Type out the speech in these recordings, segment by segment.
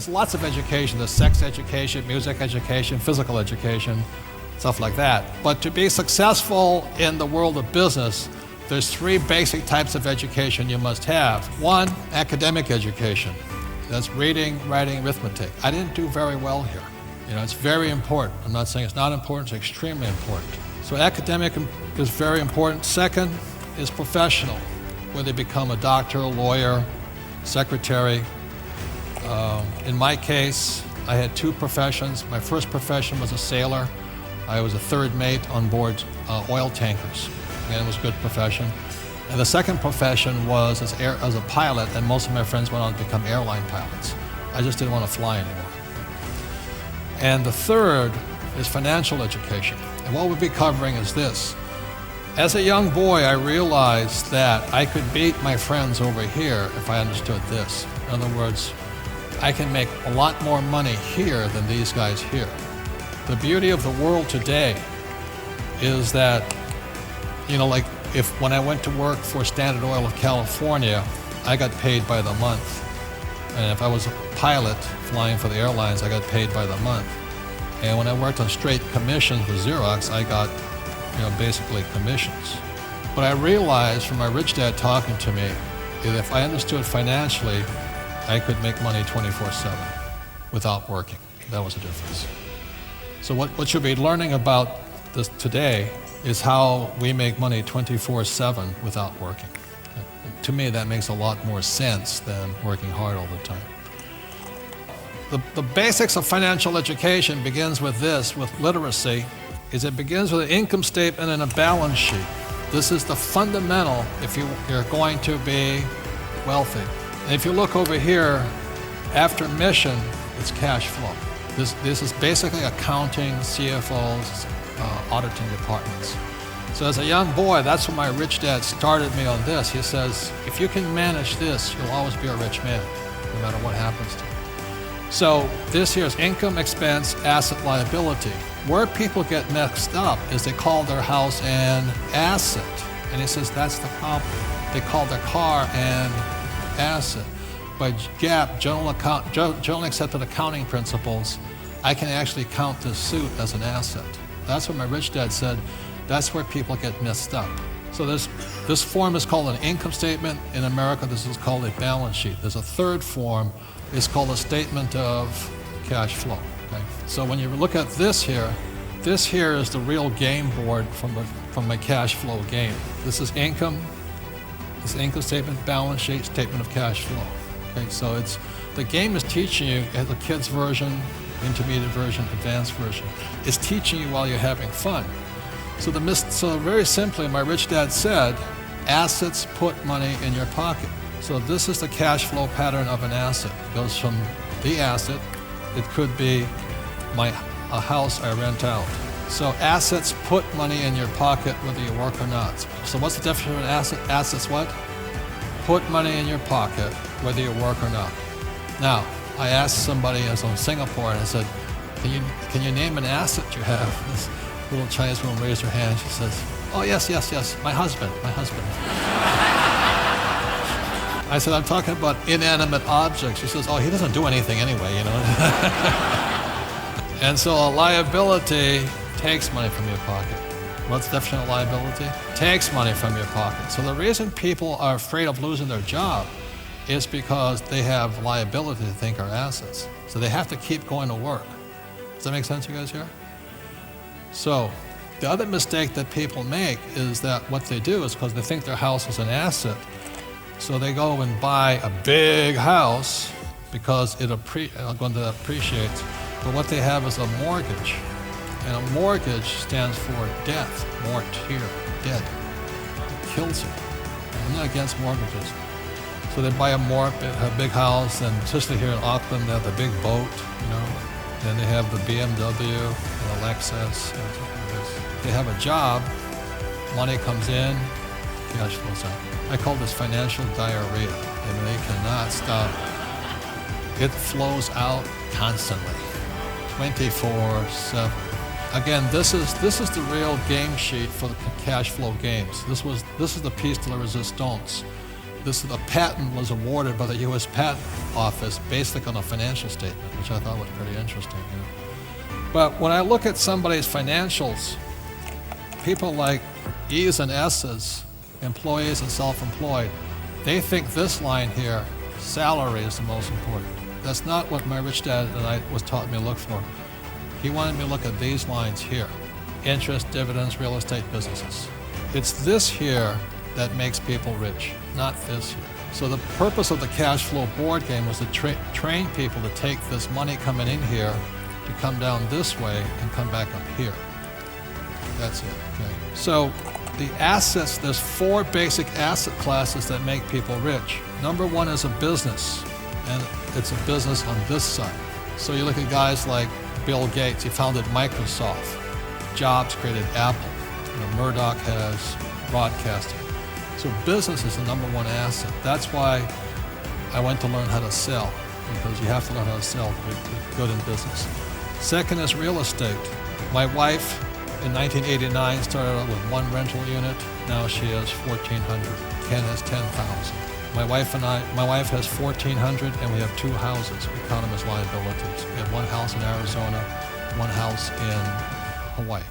There's lots of education. There's sex education, music education, physical education, stuff like that. But to be successful in the world of business, there's three basic types of education you must have. One, academic education. That's reading, writing, arithmetic. I didn't do very well here. It's very important. I'm not saying it's not important, it's extremely important. So academic is very important. Second is professional, where they become a doctor, a lawyer, secretary. In my case, I had two professions. My first profession was a sailor. I was a third mate on board oil tankers, and it was a good profession. And the second profession was as a pilot, and most of my friends went on to become airline pilots. I just didn't want to fly anymore. And the third is financial education. And what we'll be covering is this. As a young boy, I realized that I could beat my friends over here if I understood this. In other words, I can make a lot more money here than these guys here. The beauty of the world today is that, like when I went to work for Standard Oil of California, I got paid by the month. And if I was a pilot flying for the airlines, I got paid by the month. And when I worked on straight commissions with Xerox, I got, basically commissions. But I realized from my rich dad talking to me that if I understood financially, I could make money 24/7 without working. That was the difference. So what you'll be learning about this today is how we make money 24/7 without working. To me, that makes a lot more sense than working hard all the time. The basics of financial education begins with this, with literacy, is it begins with an income statement and a balance sheet. This is the fundamental if you're going to be wealthy. And if you look over here, after mission, it's cash flow. This is basically accounting, CFOs, auditing departments. So as a young boy, that's when my rich dad started me on this. He says, if you can manage this, you'll always be a rich man, no matter what happens to you. So this here is income, expense, asset, liability. Where people get mixed up is they call their house an asset. And he says that's the problem. They call their car an asset. By GAAP, generally accepted accounting principles, I can actually count this suit as an asset. That's what my rich dad said. That's where people get messed up. So this form is called an income statement. In America, this is called a balance sheet. There's a third form. It's called a statement of cash flow. Okay? So when you look at this here is the real game board from my cash flow game. This is income. This income statement, balance sheet, statement of cash flow. Okay? So the game is teaching you at the kids version, intermediate version, advanced version. It's teaching you while you're having fun. So very simply, my rich dad said, assets put money in your pocket. So this is the cash flow pattern of an asset. It goes from the asset, it could be a house I rent out. So assets put money in your pocket whether you work or not. So what's the definition of an asset? Assets what? Put money in your pocket whether you work or not. Now, I asked somebody, I was in Singapore, and I said, can you name an asset you have? This little Chinese woman raised her hand. She says, oh, yes, my husband. I said, I'm talking about inanimate objects. She says, oh, he doesn't do anything anyway, And so a liability takes money from your pocket. What's the definition of liability? Takes money from your pocket. So the reason people are afraid of losing their job is because they have liability they think are assets. So they have to keep going to work. Does that make sense, you guys here? So the other mistake that people make is that what they do is because they think their house is an asset, so they go and buy a big house because it's going to appreciate. But what they have is a mortgage. And a mortgage stands for death, mort here, dead. It kills you. I'm not against mortgages. So they buy a big house, and especially here in Auckland, they have the big boat, Then they have the BMW and the Lexus. They have a job, money comes in, cash flows out. I call this financial diarrhea. They cannot stop. It flows out constantly, 24/7. Again, this is the real game sheet for the cash flow games. This is the piece de la resistance. The patent was awarded by the U.S. Patent Office based on a financial statement, which I thought was pretty interesting. But when I look at somebody's financials, people like E's and S's, employees and self-employed, they think this line here, salary, is the most important. That's not what my rich dad and I was taught me to look for. He wanted me to look at these lines here: interest, dividends, real estate, businesses. It's this here that makes people rich, not this here. So the purpose of the cash flow board game was to train people to take this money coming in here, to come down this way and come back up here. That's it, okay? So the assets, there's 4 basic asset classes that make people rich. Number 1 is a business, and it's a business on this side. So you look at guys like Bill Gates, he founded Microsoft. Jobs created Apple. Murdoch has broadcasting. So business is the number 1 asset. That's why I went to learn how to sell, because you have to learn how to sell to be good in business. Second is real estate. My wife in 1989 started out with 1 rental unit. Now she has 1,400. Ken has 10,000. My wife has 1,400, and we have 2 houses. We count them as liabilities. We have 1 house in Arizona, 1 house in Hawaii.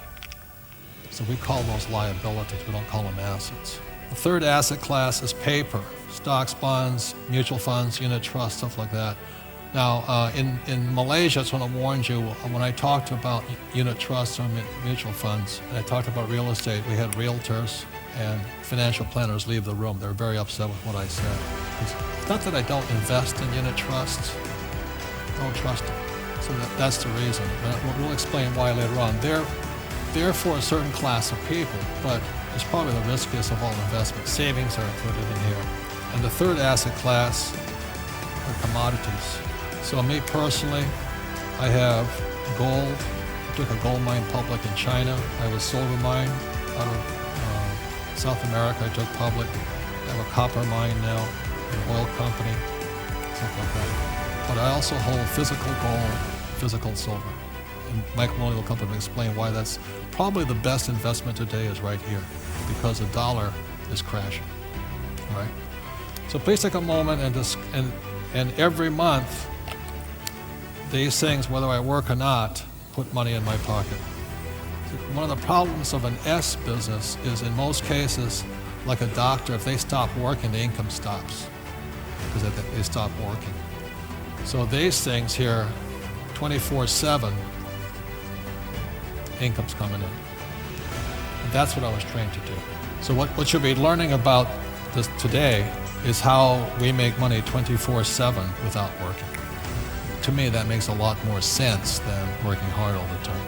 So we call those liabilities. We don't call them assets. The third asset class is paper: stocks, bonds, mutual funds, unit trusts, stuff like that. Now, in Malaysia, that's when I warned you, when I talked about unit trusts or mutual funds, and I talked about real estate, we had realtors and financial planners leave the room. They were very upset with what I said. It's not that I don't invest in unit trusts, I don't trust them. So that's the reason. We'll explain why later on. They're for a certain class of people, but it's probably the riskiest of all investments. Savings are included in here. And the third asset class are commodities. So me personally, I have gold. I took a gold mine public in China. I have a silver mine out of South America I took public. I have a copper mine now, an oil company, stuff like that. But I also hold physical gold, physical silver. And Mike Maloney will come up and explain why that's probably the best investment today is right here, because the dollar is crashing, all right? So please take a moment and every month, these things, whether I work or not, put money in my pocket. One of the problems of an S business is, in most cases, like a doctor, if they stop working, the income stops because they stop working. So these things here, 24/7, income's coming in. And that's what I was trained to do. So what you'll be learning about this today is how we make money 24/7 without working. To me, that makes a lot more sense than working hard all the time.